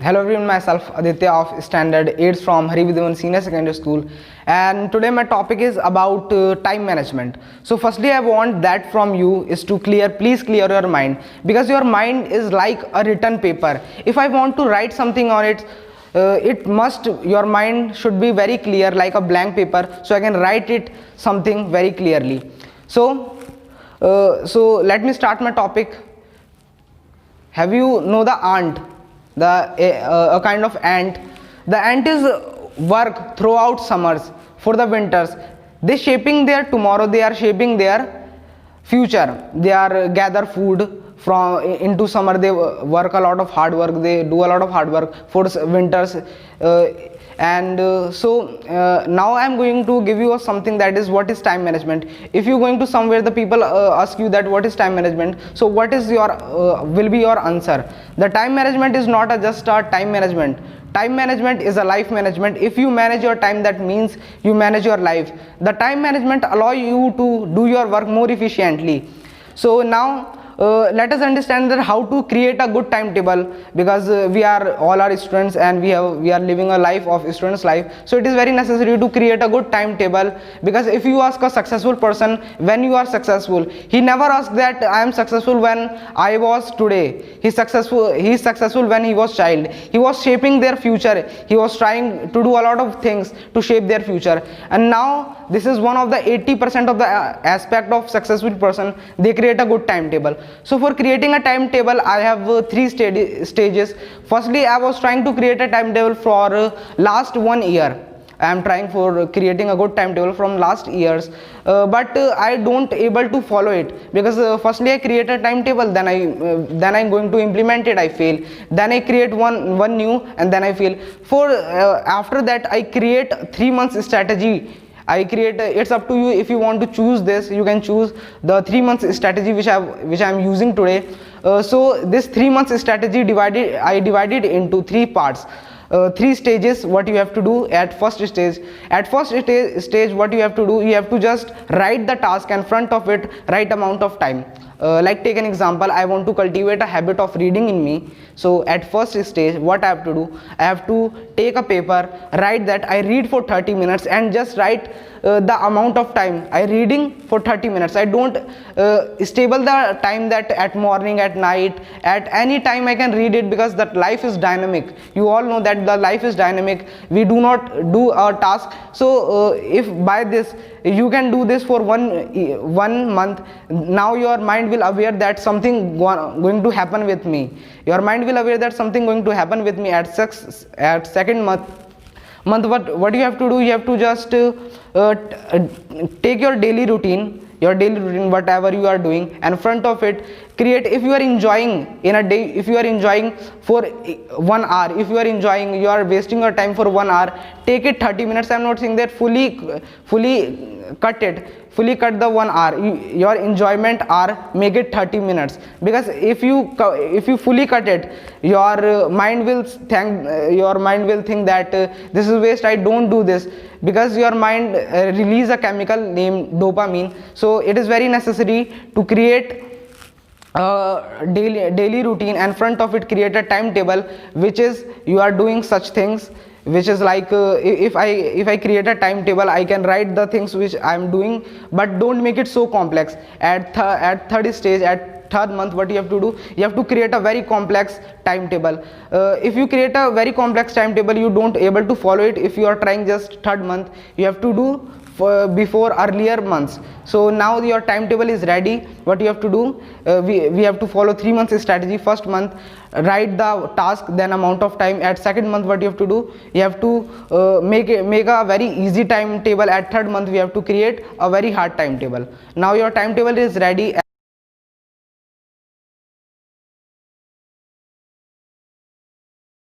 Hello everyone, myself Aditya of Standard 8 from Here Senior Secondary School, and today my topic is about time management. So firstly I want that from you is to please clear your mind, because your mind is like a written paper. If I want to write something on it, your mind should be very clear like a blank paper, so I can write it something very clearly. So let me start my topic. Have you know the ant? A kind of ant. The ant is work throughout summers for the winters. They shaping their tomorrow. They are shaping their future. They are gather food from into summer. They work a lot of hard work. They do a lot of hard work for winters. Now I am going to give you something, that is what is time management. If you going to somewhere, the people ask you that what is time management, so what is your will be your answer? The time management is not just a time management. Time management is a life management. If you manage your time, that means you manage your life. The time management allow you to do your work more efficiently. So now let us understand that how to create a good timetable, because we are all are students and we are living a life of students life. So it is very necessary to create a good timetable, because if you ask a successful person when you are successful, he never asks that I am successful when I was today. He is successful when he was child. He was shaping their future. He was trying to do a lot of things to shape their future, and now this is one of the 80% of the aspect of successful person. They create a good timetable. So for creating a timetable, I have three stages. Firstly, I was trying to create a timetable for last 1 year. I am trying for creating a good timetable from last years, but I don't able to follow it, because firstly I create a timetable, then I'm going to implement it, I fail. Then I create one new, and then I fail. After that I create 3 months strategy. It's up to you. If you want to choose this, you can choose the 3 months strategy which I am using today. So this 3 months strategy I divided into 3 parts. 3 stages what you have to do. At first stage what you have to do, you have to just write the task and front of it right amount of time. Like take an example, I want to cultivate a habit of reading in me. So at first stage what I have to do, I have to take a paper, write that I read for 30 minutes, and just write the amount of time I reading for 30 minutes. I don't stable the time that at morning, at night, at any time I can read it, because that life is dynamic. You all know that the life is dynamic. We do not do our task. So if by this you can do this for one month, now your mind will aware that something going to happen with me. Your mind will aware that something going to happen with me at second month. What you have to do, you have to just take your daily routine, whatever you are doing, and front of it create. If you are enjoying in a day, if you are enjoying for 1 hour, if you are enjoying, you are wasting your time for 1 hour, take it 30 minutes. I am not saying that fully cut the 1 hour. Your enjoyment hour, make it 30 minutes, because if you fully cut it, your mind will think that this is waste, I don't do this, because your mind release a chemical named dopamine. So it is very necessary to create daily routine, and front of it create a timetable, which is you are doing such things, which is like if I create a timetable, I can write the things which I am doing, but don't make it so complex. At third stage, at third month, what you have to do, you have to create a very complex timetable. If you create a very complex timetable, you don't able to follow it. If you are trying just third month, you have to do before earlier months. So now your timetable is ready. What you have to do, we have to follow 3 months strategy. First month, write the task, then amount of time. At second month, what you have to do, you have to make a very easy timetable. At third month, we have to create a very hard timetable. Now your timetable is ready,